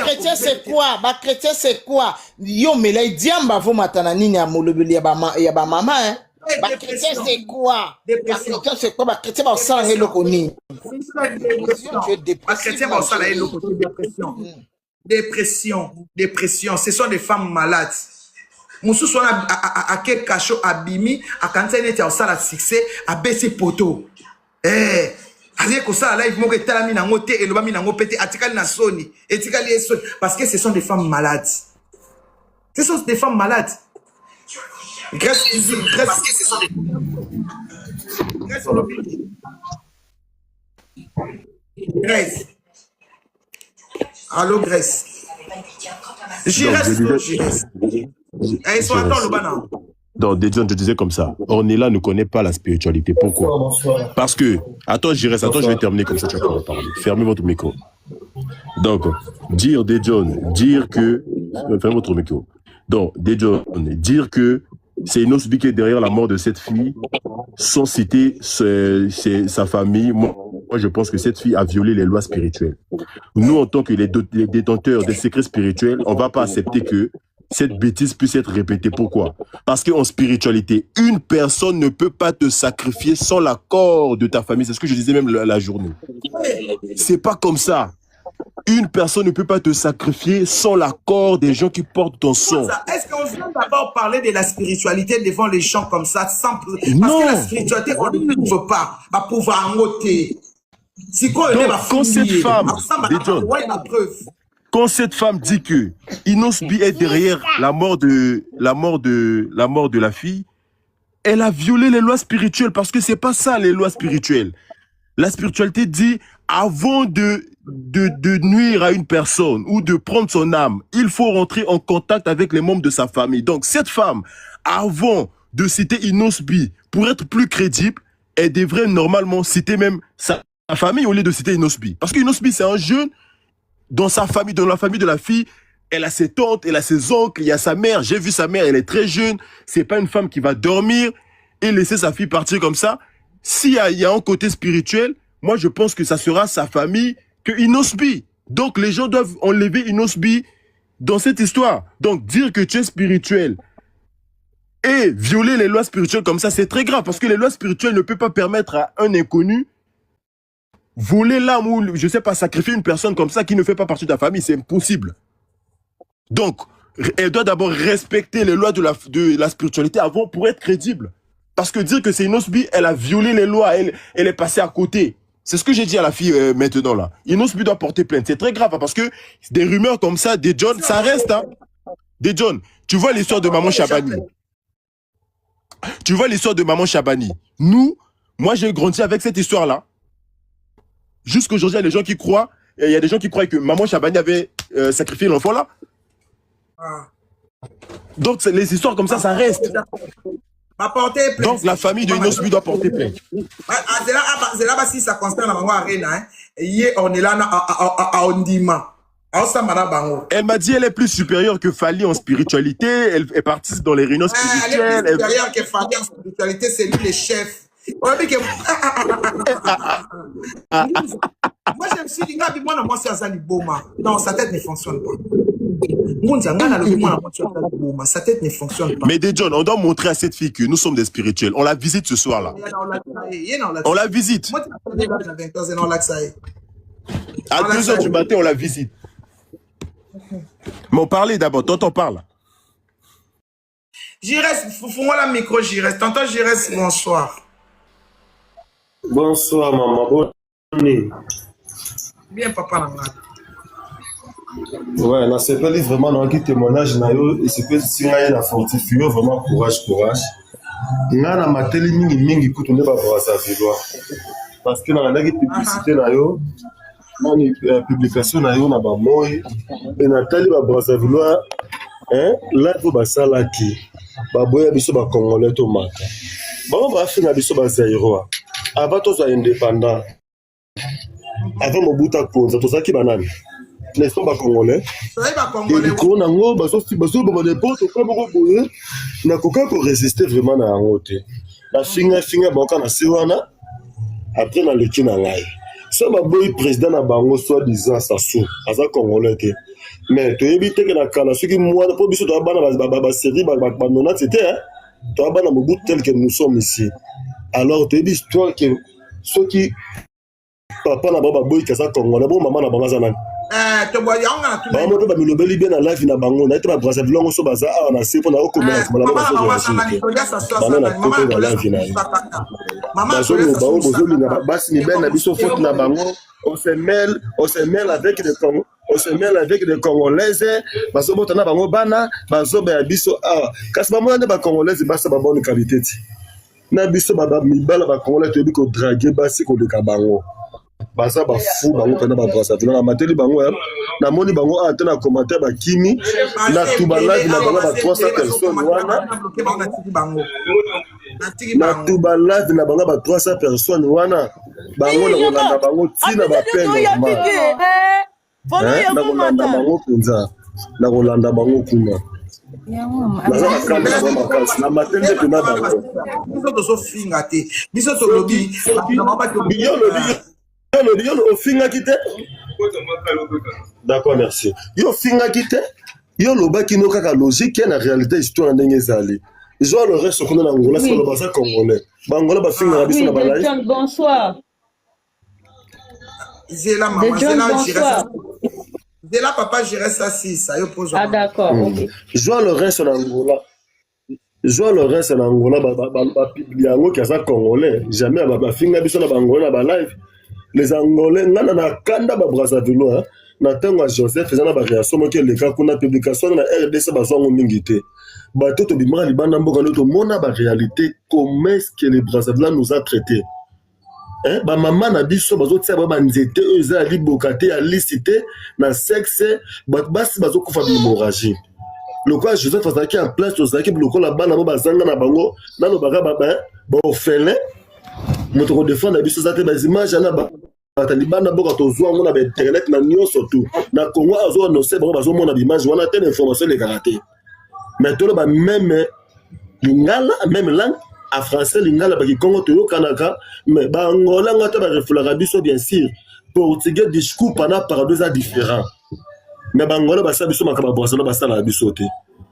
chrétien c'est quoi? Ba chrétien c'est quoi? Yo mais là diamba vo matana nini ya molobeli ya ba mama hein. Ba chrétien c'est quoi? Ba chrétien c'est quoi? Ba chrétien ba sala eloko nini? Ba chrétien ba sala eloko dépression, ce sont des femmes malades. Moussou soit à quel cachot abimi à quand ça n'était au sala succès à baisser poteau. Avec ça live mo que talami na ngote et le bami na ngopete atikali na soni etikali soni parce que ce sont des femmes malades. Ce sont des femmes malades. Grèce parce que ce sont des Grèce. Allô Grèce. J'irai. Ils sont attends le banane. Dans Dejon, je disais comme ça. Ornella ne connaît pas la spiritualité. Pourquoi? Parce que, attends, je vais terminer comme ça, tu vas pouvoir parler. Fermez votre micro. Donc, dire Dejon, dire que... Fermez votre micro. Donc, Dejon, dire que c'est Inosbi qui est derrière la mort de cette fille, sans citer sa famille. Moi, je pense que cette fille a violé les lois spirituelles. Nous, en tant que les détenteurs des secrets spirituels, on ne va pas accepter que cette bêtise puisse être répétée. Pourquoi? Parce qu'en spiritualité, une personne ne peut pas te sacrifier sans l'accord de ta famille. C'est ce que je disais même la journée. C'est pas comme ça. Une personne ne peut pas te sacrifier sans l'accord des gens qui portent ton sang. Est-ce qu'on vient d'abord parler de la spiritualité devant les gens comme ça sans... Parce que la spiritualité, on ne peut pas pouvoir noter. Quand cette femme, quand cette femme dit que Inosbi est derrière la mort de la fille, elle a violé les lois spirituelles parce que c'est pas ça les lois spirituelles. La spiritualité dit avant de nuire à une personne ou de prendre son âme, il faut rentrer en contact avec les membres de sa famille. Donc cette femme, avant de citer Inosbi pour être plus crédible, elle devrait normalement citer même sa famille au lieu de citer Inosbi. Parce que Inosbi c'est un jeune. Dans sa famille, dans la famille de la fille, elle a ses tantes, elle a ses oncles, il y a sa mère. J'ai vu sa mère, elle est très jeune. C'est pas une femme qui va dormir et laisser sa fille partir comme ça. S'il y a un côté spirituel, moi je pense que ça sera sa famille que Inosbi. Donc les gens doivent enlever Inosbi dans cette histoire. Donc dire que tu es spirituel et violer les lois spirituelles comme ça, c'est très grave. Parce que les lois spirituelles ne peuvent pas permettre à un inconnu voler l'âme ou, je sais pas, sacrifier une personne comme ça qui ne fait pas partie de ta famille, c'est impossible. Donc, elle doit d'abord respecter les lois de la spiritualité avant pour être crédible. Parce que dire que c'est Inosbi, elle a violé les lois, elle est passée à côté. C'est ce que j'ai dit à la fille maintenant là. Inosbi doit porter plainte. C'est très grave hein, parce que des rumeurs comme ça, des John, ça reste. Hein. Des John, tu vois l'histoire de Maman Chabani. Tu vois l'histoire de Maman Chabani. Nous, moi j'ai grandi avec cette histoire-là. Jusqu'aujourd'hui, il y a des gens qui croient, que Maman Chabani avait sacrifié l'enfant là. Donc les histoires comme ça, ça reste. Donc la famille de Inosbi doit porter plainte. C'est là si ça concerne la maman Arena, on est là à Ondima. Elle m'a dit qu'elle est plus supérieure que Fali en spiritualité. Elle est partie dans les réunions spirituelles. Elle est plus supérieure que Fali en spiritualité, c'est lui le chef. Moi je me suis dit, moi c'est un Liboma. Non, sa tête ne fonctionne pas. Sa tête ne fonctionne pas. Mais Dejon, on doit montrer à cette fille que nous sommes des spirituels. On la visite ce soir là. On la visite. À 2h du matin, on la visite. Mais on parlait d'abord, tonton parle. Jires, fous-moi la micro, Jires. Tonton Jires, bonsoir. Bonsoir, maman. Bonne Bien, papa. Ouais, dans ce pays, vraiment, dans qui témoignage, et c'est que si on a la fortifié, vraiment, courage, courage. Il y a ma télé, mingi, écoute, on est pas pour ça, parce que dans la publicité, dans les publications, on a pas moi, et Nathalie, va brasser, hein, là, il faut pas ça, là, qui, bah, boya, biso, bah, congolais, tomate. Bah, on va faire, biso, bah, zaïroa. Avant, tout soit indépendant. Avant, mon bout à cause, tout ça qui banane. N'est-ce pas, congolais? Et du coup, on a un peu de portes, on a un peu résister vraiment à la route. La finga, bon, quand on a séwana, après, on a le kinangai. Ça m'a beau président à Bango, soi-disant, ça sous, à ça, congolais. Mais tu évites que la canne, ceux qui moi, pour biso, tu as ban série, non, c'était, tu as ban au bout tel que nous sommes ici. Alors, tu évites histoire que ceux qui, papa n'a pas boy, que ça, congolais, bon, maman n'a pas zanan. Tu vois, il y a un tout le monde. Il y a bien la live, Bango, on a été à Brazzaville, on s'est basé à un sépo, on a recommandé. Maman, on se mêle avec des Congolais. On se mêle avec des Congolaises, parce que on a bango bana, bazo ba biso ah, kasi ba mwana ba Congolaises ba sa ba bonne qualité. Na biso ba mibala ba Congolais te bi ko draguer ba si ko de kabango. Basa ba fou bango pena ba brasa. Na mateli bango na moni bango a tena commentaire ba kimi na tubala na bango ba 300 personnes wana. Na tubala na bango ba 300 personnes wana. Bango na kolanda bango tina ba peine. Na kolanda bango penza na kolanda bango kuna na matende pena bango biso tozofinga te biso tolobi yo ofinga kite d'accord merci yo finga kite yo lobaki no kaka logique na réalité histoire ndenge ezali jo le reste qu'on a en Angola c'est le bassin congolais bangola ba finga na biso na balai bonsoir Zéla maman Zéla Zéla papa gérait ça si ça yo pose ah d'accord OK jo le reste en Angola ba publier ngo kaza congolais jamais ba finga biso na bangola ba live les angolais ngana na kanda ba Brazzaville na tango Joseph faisant ba réaction mo ke le ka kuna publication na RDC ba zongo mingi te ba toto bimara libanda mboka loto mona ba réalité comment est-ce que les Brazzaville nous a traités ba maman na biso bazo tia ba nzete eza libokate ya licité na sexe ba basi bazo kufa l'hémorragie le quoi Joseph azaki en place ozaki bloko la bana ba zanga na bango na lo baka ba ofele moto ko défendre biso zate ba image na ba talibana boka tozwa ngona ba internet na nyonso tout na Congo azo annoncer bango bazo mona image wana telle information les karaté mais tout le ba même lingala même langue à français lingala ba ki Congo to kanaka mais ba angola ngata ba refulaka biso bien sûr portugais discours pendant par deux ans différents mais ba angola ba sa biso makaba boisson ba sala biso te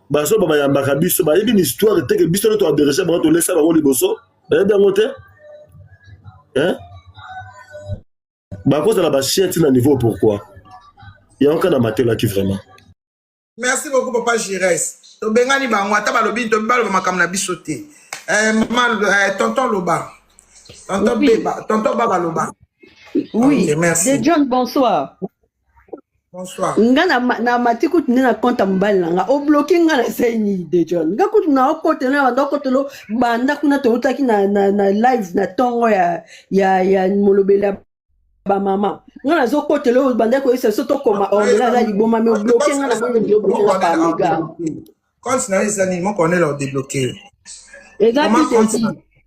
ba so ba yambaka biso ba yebi une histoire te que biso to adresser ba to laisser ba liboso ba bien ngote hein bah cause de la bachette na niveau pourquoi il y a encore dans ma tête qui vraiment merci beaucoup papa Jires to bengani bango ata balobi to balo makam na bisoté maman tonton Loba tonton Beba tonton Baba Loba oui okay, merci de John bonsoir nga na matiku tune na compte mobile nga o bloquer nga na seni de John nga kutu na okote na banda okotelo banda kuna to utaki na live na tongo ya molobela ba mama nga na zo kotelo banda ko isa soto koma o na liboma me bloquer nga na bloquer na ba mega quand na les animaux qu'on est leur débloquer et ga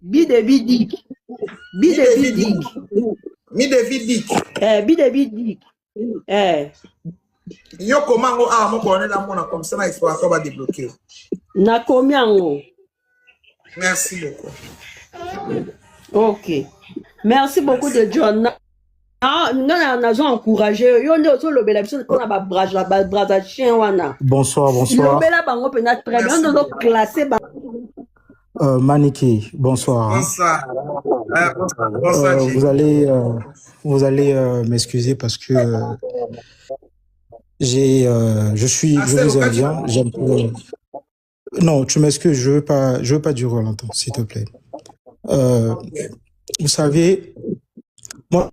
bi de bidik yo comment ngo ah moko on est là mona comme ça na exploration va débloquer na combien ngo merci beaucoup OK merci beaucoup de John na zo encourager yo ndio so lobela biso ko na ba braza chien wana bonsoir lobela bango pena très bien on doit classer Maniki, bonsoir. Bonsoir. Vous allez m'excuser parce que je vous aime bien. Non, tu m'excuses, je veux pas durer longtemps, s'il te plaît. Vous savez, moi,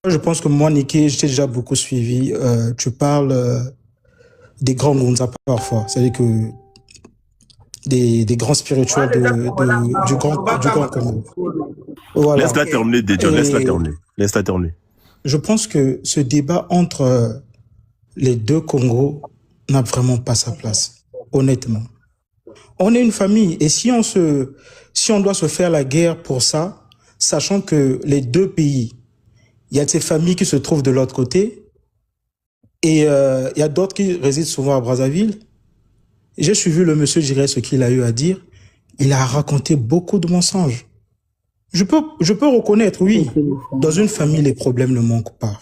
je pense que moi, Niki, j'étais déjà beaucoup suivi. Tu parles des grands Gonza parfois, c'est-à-dire que des grands spirituels du grand Congo. Voilà. Laisse-la terminer, Dejon, laisse-la terminer. Je pense que ce débat entre les deux Congos n'a vraiment pas sa place, honnêtement. On est une famille et si on doit se faire la guerre pour ça, sachant que les deux pays, il y a ces familles qui se trouvent de l'autre côté et il y a d'autres qui résident souvent à Brazzaville. J'ai suivi le monsieur, je dirais ce qu'il a eu à dire. Il a raconté beaucoup de mensonges. Je peux reconnaître, oui, dans une famille, les problèmes ne manquent pas.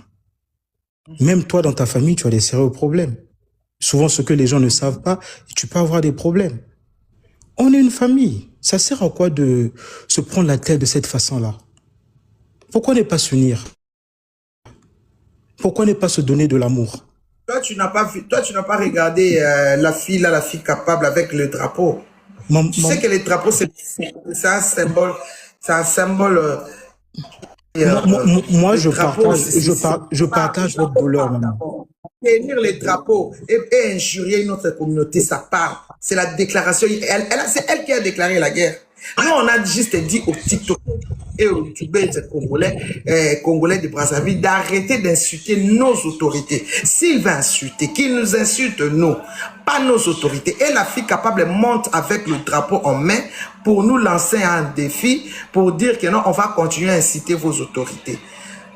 Même toi, dans ta famille, tu as des sérieux problèmes. Souvent, ce que les gens ne savent pas, tu peux avoir des problèmes. On est une famille. Ça sert à quoi de se prendre la tête de cette façon-là? Pourquoi ne pas s'unir? Pourquoi ne pas se donner de l'amour? Toi, tu n'as pas regardé la fille capable avec le drapeau. Tu sais que le drapeau, c'est un symbole. C'est un symbole. Moi, je partage votre douleur, maman. Tenir les drapeaux et injurier une autre communauté, ça part. C'est la déclaration. C'est elle qui a déclaré la guerre. Nous, on a juste dit aux TikTok et aux YouTubers congolais de Brazzaville d'arrêter d'insulter nos autorités. S'il va insulter, qu'il nous insulte nous, pas nos autorités. Et la fille capable monte avec le drapeau en main pour nous lancer un défi, pour dire que non, on va continuer à inciter vos autorités.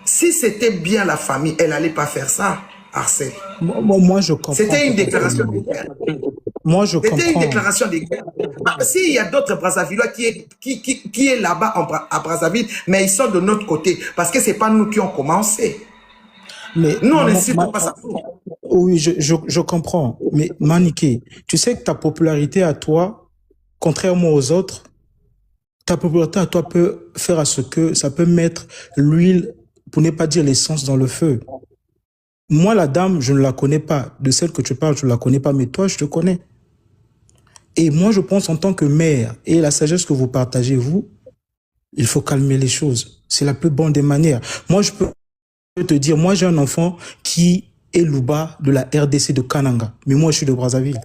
Si c'était bien la famille, elle n'allait pas faire ça, Arsène. Moi, je comprends. C'était une déclaration de guerre. Moi, je comprends. C'était une déclaration de guerre. S'il y a d'autres Brazzavillois qui est là-bas à Brazzaville, mais ils sont de notre côté, parce que ce n'est pas nous qui ont commencé. Mais nous, on n'incite pas ça. Oui, je comprends. Mais Maniké, tu sais que ta popularité à toi, contrairement aux autres, ta popularité à toi peut faire à ce que ça peut mettre l'huile, pour ne pas dire l'essence, dans le feu. Moi, la dame, je ne la connais pas. De celle que tu parles, je ne la connais pas, mais toi, je te connais. Et moi, je pense en tant que mère, et la sagesse que vous partagez, vous, il faut calmer les choses. C'est la plus bonne des manières. Moi, je peux te dire, moi, j'ai un enfant qui est Louba de la RDC de Kananga. Mais moi, je suis de Brazzaville.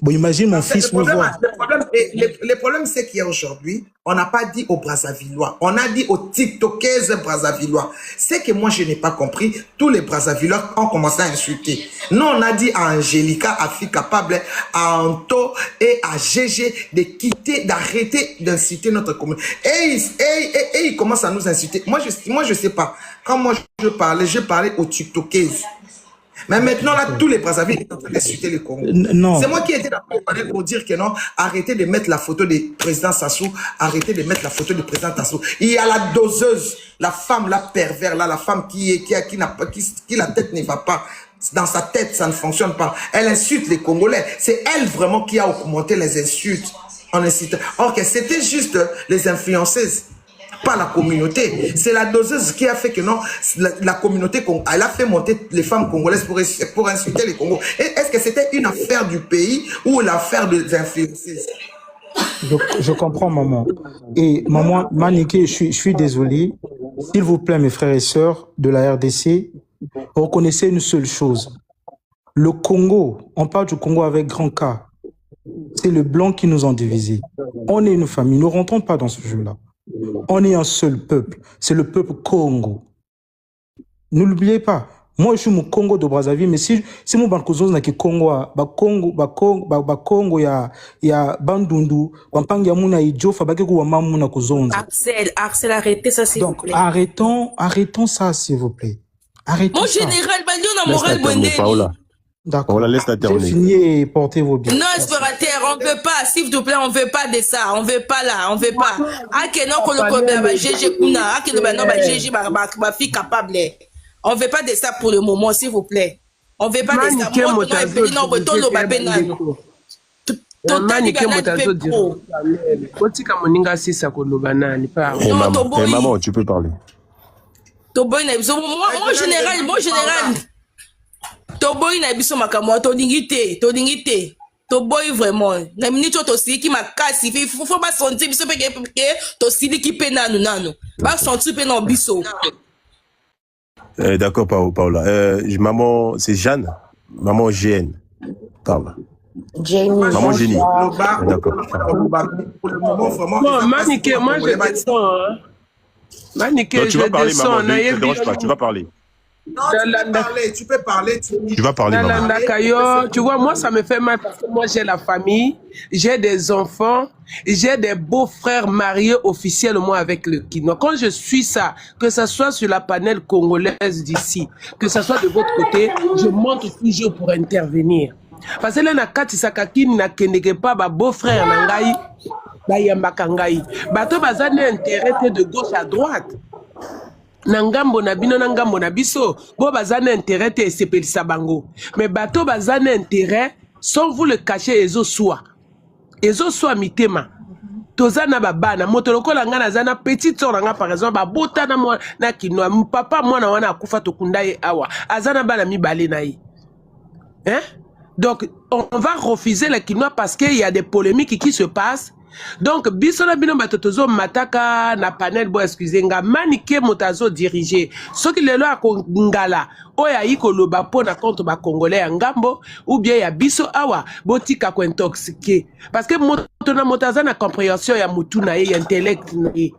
Bon, imagine mon fils me voir. Le problème, c'est qu'il y a aujourd'hui, on n'a pas dit aux Brazzavillois, on a dit aux TikTokers Brazzavillois. C'est que moi, je n'ai pas compris. Tous les Brazzavillois ont commencé à insulter. Nous, on a dit à Angélica, à Fille Capable, à Anto et à GG de quitter, d'arrêter d'insulter notre commune. Et ils commencent à nous insulter. Moi, je sais pas. Quand moi, je parlais aux TikTokers. Mais maintenant, là, tous les Brazzaville sont en train d'insulter le Congo. C'est moi qui étais d'accord pour dire que non, arrêtez de mettre la photo du président Sassou, arrêtez de mettre la photo du président Sassou. Il y a la doseuse, la femme, la pervers, là, la femme qui la tête ne va pas. Dans sa tête, ça ne fonctionne pas. Elle insulte les Congolais. C'est elle vraiment qui a augmenté les insultes en incitant. Or que c'était juste les influenceuses. Pas la communauté. C'est la doseuse qui a fait que non, la communauté, elle a fait monter les femmes congolaises pour insulter les Congos. Est-ce que c'était une affaire du pays ou l'affaire des influenceuses? Je comprends, maman. Et maman, Maniké, je suis désolé. S'il vous plaît, mes frères et sœurs de la RDC, reconnaissez une seule chose. Le Congo, on parle du Congo avec grand K. C'est le blanc qui nous ont divisés. On est une famille. Ne rentrons pas dans ce jeu-là. On est un seul peuple. C'est le peuple Congo. Ne l'oubliez pas. Moi, je suis mon Congo de Brazzaville, mais si mon bankozos n'a que Congo, Congo ya Bandundu, Wampanga muna ijofa bakeku wa mamuna kozonza. Axel, arrêtez ça s'il vous plaît. Donc arrêtons ça s'il vous plaît. Arrêtons mon ça. général, on a moral bonnet. D'accord. On la laisse la terminer. J'ai fini et portez vos biens. Non, explorateur, on ne veut pas, s'il vous plaît, on ne veut pas de ça, on ne veut pas là, on ne veut pas. Ah, que non, qu'on le GG Kuna, ah, que non, GG, ma fille capable. On ne veut pas de ça pour le moment, s'il vous plaît. On ne veut pas de ça. Moi, non, beton le babé nan. Maman, tu peux parler. Mon général. Toboy na biso makamwa to dingite. Toboy vraiment. Na minute to siliki makasi. Il faut pas sentir biso peke to siliki pe nanu. Ba sentir pe na biso. D'accord, Paola. Maman, c'est Jeanne. Maman GN. Parle. Maman Génie. D'accord. Bon, Maniké, moi je descends. Maniké, tu vas parler, maman. Ne te dérange pas, tu vas parler. Non, tu peux parler. Tu vas parler, maman. Tu vois, moi, ça me fait mal parce que moi, j'ai la famille, j'ai des enfants, j'ai des beaux-frères mariés officiellement avec le Kinois. Quand je suis ça, que ce soit sur la panel congolaise d'ici, que ce soit de votre côté, je monte toujours pour intervenir. Parce que là, na kati sakakini na keneke pas ba beau-frère na ngai, ba yambaka ngai. Bato bazane intérêt de gauche à droite. Nangambo na bino nangambo na biso bo bazana intérêt te sepelisa bango mais bato bazana intérêt sans vous le cacher ezo soit mitema tozana babana moto lokola nga nazana petite sœur nga par exemple babota na moi na Kinois papa mwana wana akufa tokunda ye awa azana bana mibale na ye hein donc on va refuser les Kinois parce qu'il y a des polémiques qui se passent. Donc, bisola bino batotozo mataka na panel bo excusez nga Maniké motazo dirigé. Ce qui le lo akongala oya iko loba pona contre ba congolais ngambo ou bien ya biso awa botika ko intoxiqué parce que motona motaza na compréhension ya mutu na ye intellect na ye.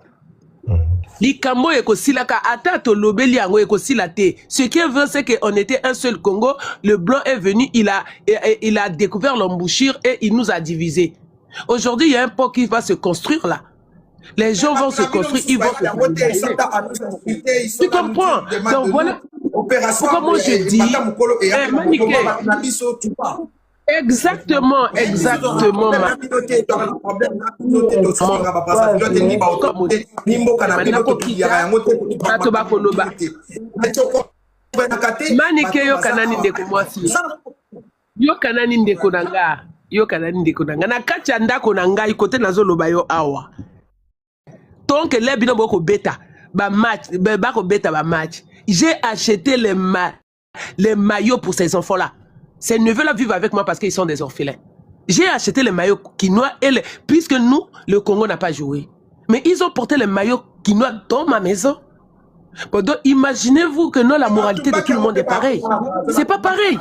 Likambo ekosilaka ata to lobeli yango ekosilate. Ce qui est vrai c'est qu'on était un seul Congo, le blanc est venu, il a découvert l'embouchure et il nous a divisés. Aujourd'hui, il y a un pont qui va se construire là. Les gens vont se construire, ils vont se... Tu comprends? Donc voilà pourquoi moi je dis... Exactement. Maniké yo kanani ndeko mwasi. Yo kanani ndeko nanga. Yo kanani ndeko nanga. Na kati ya ndako na ngai kote nazoloba yo awa. Donc les bino boko beta ba match, bako beta ba match. J'ai acheté les maillots pour ces enfants-là. Ces neveux-là vivent avec moi parce qu'ils sont des orphelins. J'ai acheté les maillots Kinois puisque nous, le Congo n'a pas joué. Mais ils ont porté les maillots Kinois dans ma maison. Bon, donc, imaginez-vous que non, la moralité de tout le monde est pareille. C'est pas pareil.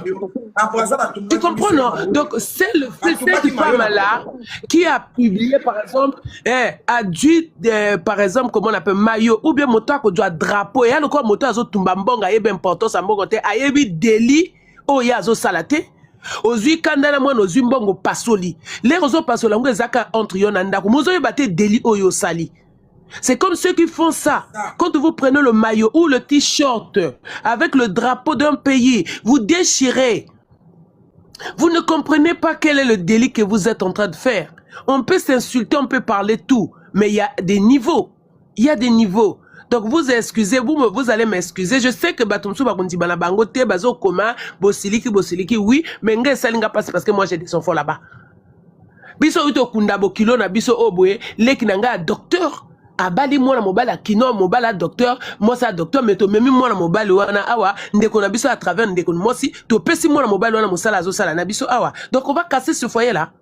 Tu comprends, non? Donc, c'est cette femme-là qui a publié, par exemple, a dû, par exemple, comment on appelle, maillot, ou bien moto doit drapeau, et alors quoi, moto azo tumbambonga, yebe importance, ambongote, ayebi délit, oh, ya azo salate. Ozui kandana mwana ozui mbongo pasoli. Les ozo pasoli, ngo ezaka entre yon andako. Mozo yebate délit oyo sali. C'est comme ceux qui font ça. Quand vous prenez le maillot ou le t-shirt avec le drapeau d'un pays, vous déchirez. Vous ne comprenez pas quel est le délit que vous êtes en train de faire. On peut s'insulter, on peut parler tout, mais il y a des niveaux. Il y a des niveaux. Donc vous excusez, vous allez m'excuser. Je sais que Batumsu Bakundi Banabango te bazo koma bosiliki oui, mais nge salinga passe parce que moi j'ai des enfants là-bas. Biso uto kunda bokilo na biso oboye leki nanga docteur. Abali mwana mobala kino mobala docteur moi ça docteur mais to memi mwana mobali wana awa ndeko na biso à travers ndeko mosi to pesi mwana mobali wana mosala zo sala na biso awa. Donc on va casser ce foyer là.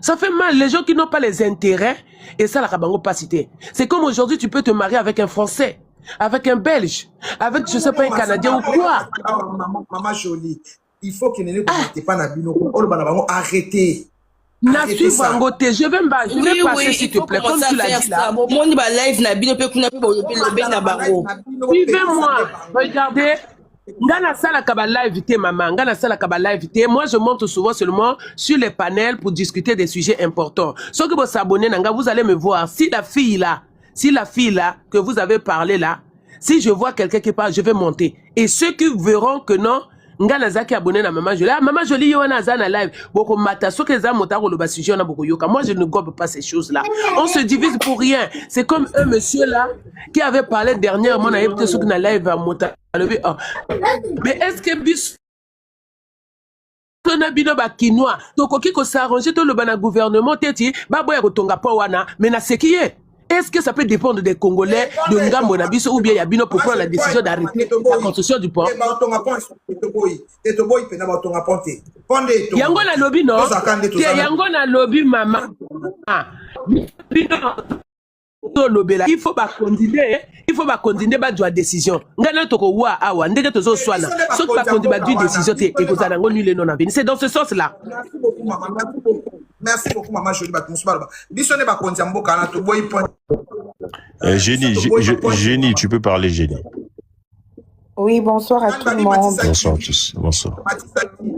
Ça fait mal, les gens qui n'ont pas les intérêts, et ça, la Kabango pas cité. C'est comme aujourd'hui, tu peux te marier avec un Français, avec un Belge, avec, je sais pas, un Canadien ou quoi. Maman jolie, il faut qu'il ne pas arrêtez. Je vais passer s'il te plaît, comme tu l'as dit là. Suivez-moi, regardez. Ngana sala kaba live te maman, ngana sala kaba live te. Moi je monte souvent seulement sur les panels pour discuter des sujets importants. Ceux qui vont s'abonner nanga, vous allez me voir. Si la fille là que vous avez parlé là, si je vois quelqu'un qui parle, je vais monter. Et ceux qui verront que non, ngana zaki abonné na maman jolie. Ah maman jolie yo na zana live. Boko mata so ke za motako le sujet on a beaucoup yoka. Moi je ne gobe pas ces choses là. On se divise pour rien. C'est comme un monsieur là qui avait parlé dernièrement na yebte so na live à mota. Mais est-ce que bis na bino ba Kinois to koki ko s'arranger to le bana gouvernement teti ba boya ko tonga pa wana mais na sekiye est-ce que ça peut dépendre des Congolais de Ngambo Nabiso ou bien Yabino pour prendre la décision d'arrêter la construction du pont? Yango na lobby non? Yango na lobby maman. Il faut pas continuer ba la décision. Ngana toko wa awa ndenge tozo swana. Sauf pas continuer ba décision te et kozana ngoni le non avenir. C'est dans ce sens là. Merci beaucoup maman Jolie Batmusba. Bisone ba kontia mboka na to boy point. Génie, tu peux parler Génie. Oui, bonsoir à tout le monde. Bonsoir tous. Bonsoir.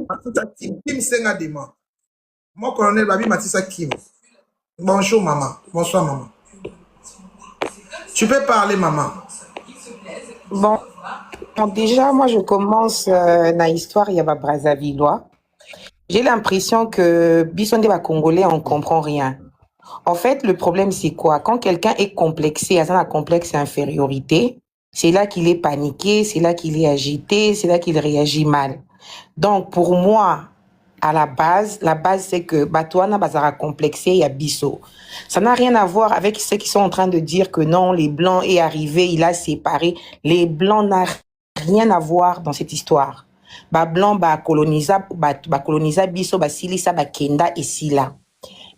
Matissa Kim Senga Dema. Mon colonel Babi Matissa Kim. Bonjour maman. Bonsoir maman. Tu peux parler, maman. Bon, déjà, moi, je commence dans l'histoire, il y a Brazzavillois. J'ai l'impression que Bissondé va Congolais, on ne comprend rien. En fait, le problème, c'est quoi? Quand quelqu'un est complexé, à un complexe d'infériorité, c'est là qu'il est paniqué, c'est là qu'il est agité, c'est là qu'il réagit mal. Donc, pour moi, à la base c'est que Batouana Bazara complexé, il y a Bisso. Ça n'a rien à voir avec ceux qui sont en train de dire que non, les Blancs est arrivé, il a séparé. Les Blancs n'ont rien à voir dans cette histoire. Ba Blanc, ba colonisa Bisso, ba Silisa, ba Kenda et Sila.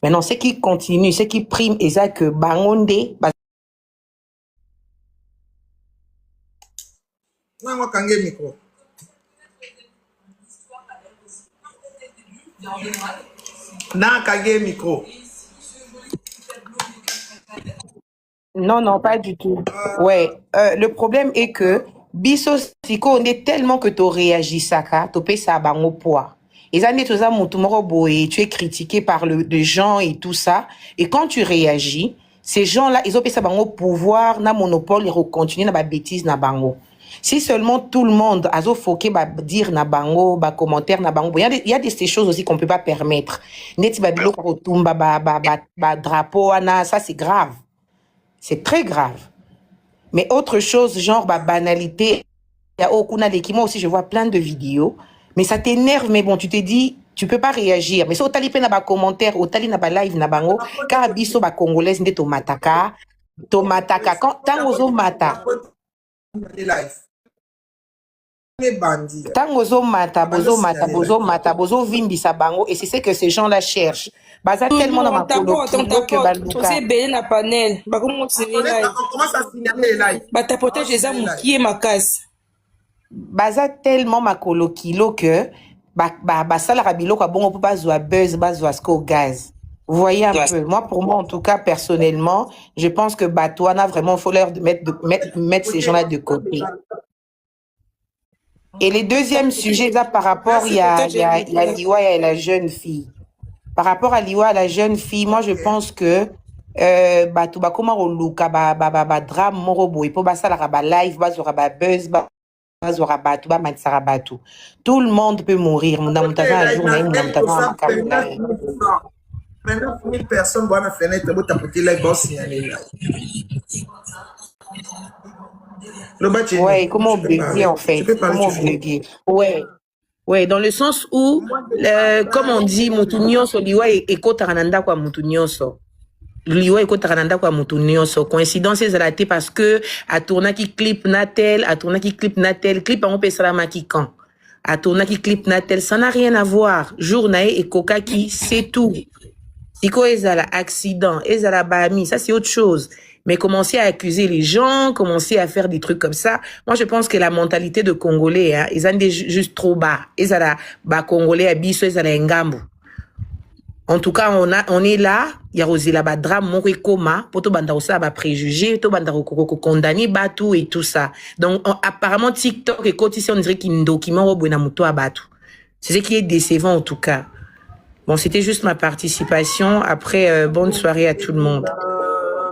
Maintenant, ce qui continue, ce qui prime, c'est ça que Bangonde, Non, kange micro. Non, kange micro. Non, pas du tout. Ouais, le problème est que Bisso Siko, on est tellement que tu réagis ça, tu payes ça à au poids. Et ça, tu es critiqué par les gens et tout ça. Et quand tu réagis, ces gens-là, ils ont payé ça au pouvoir, na monopole, ils continuent na ba bêtise na bango. Si seulement tout le monde a foqué dire na bango, ba commentaire na bango, il y a des choses aussi qu'on peut pas permettre. Neti ba bilo kotumba ba drapeau ana, ça c'est grave. C'est très grave. Mais autre chose, genre banalité, il y a Okuna Dekima aussi, je vois plein de vidéos, mais ça t'énerve, mais bon, tu te dis, tu peux pas réagir. Mais si au tali pe na ba commentaire, au tali na ba live na bango, car biso ba congolaise nde tomataka, quand tangozo mata. Tangozo mata, bozo vimbisa bango, et c'est ce que ces gens-là cherchent. Baza tellement dans ma colo que baluka. C'est belé na panel. Ba comment signaler live. On commence à signaler les lives. Ba tapoter les amis qui est ma casse. Baza tellement ma colo kilo que ba sala rabilo kwa bongo pour bazwa buzz, bazwa sko gaz. Vous voyez un peu. Moi, pour moi, en tout cas, personnellement, je pense que Batouana, vraiment, il faut leur mettre ces gens-là de côté. Et les deuxièmes sujets, là, par rapport, il y a Liwa et la jeune fille. Par rapport à Liwa, la jeune fille, moi, je pense que Batouba Luka, drame, morobo, et pour ça, la live, bazora buzz, bazora Batouba, matsara Batou. Tout le monde peut mourir. Mon un jour, 29 000 personnes vont à la fenêtre, vous tapez là, ils vont signaler. Ouais, comment obliger en fait? Comment obliger? Ouais, dans le sens où, comme on dit, Moutounioso, Liwa et Kotarananda kwa Moutounioso. Liwa et Kotarananda kwa Moutounioso. Coïncidence, c'est raté parce que, à tourner qui clip natel, clip en peut salama qui quand. À tourner qui clip natel, ça n'a rien à voir. Journae et Coca qui, c'est tout. Si quoi est à l'accident, est à la bami, ça c'est autre chose. Mais commencer à accuser les gens, commencer à faire des trucs comme ça, moi je pense que la mentalité de Congolais, hein, ils sont juste trop bas. Ils sont bas Congolais à Bisso, ils sont à Ngambu. En tout cas, on est là, il y a aussi là-bas drame, mori coma, pour tout banda aussi ba préjugé, tout banda condamné, batou et tout ça. Donc apparemment TikTok et côté on dirait qu'il y a un document au bout à batou. C'est ce qui est décevant en tout cas. Bon, c'était juste ma participation. Après, bonne soirée à tout le monde.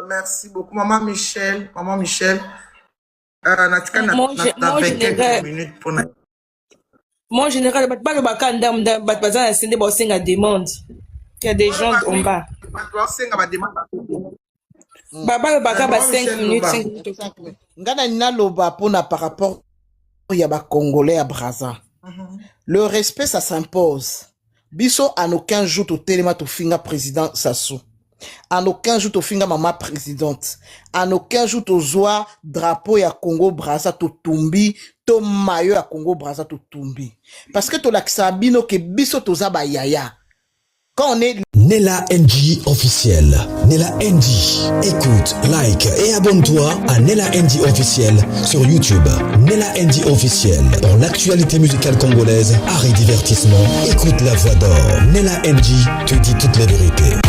Merci beaucoup. Maman Michel. Moi, en général, demande. Il y a des gens en bas. Baba 5 minutes. Ngana nina loba pona par rapport il y a Congolais à Brazza. Le respect, ça s'impose. Biso en aucun jour au téléma to finga président Sassou. En aucun jour, tu finga maman présidente. En aucun jour, tu zoa drapeau ya Congo Brazza, tu tumbi, to mayo ya Congo Brazza, tu tumbi. Parce que tu l'aksabino ke biso to zaba yaya. Quand on est Nella NG officiel. Nella NG. Écoute, like et abonne-toi à Nella NG officiel sur YouTube. Nella NG officiel. Pour l'actualité musicale congolaise, art et divertissement, écoute la voix d'or. Nella NG te dit toutes les vérités.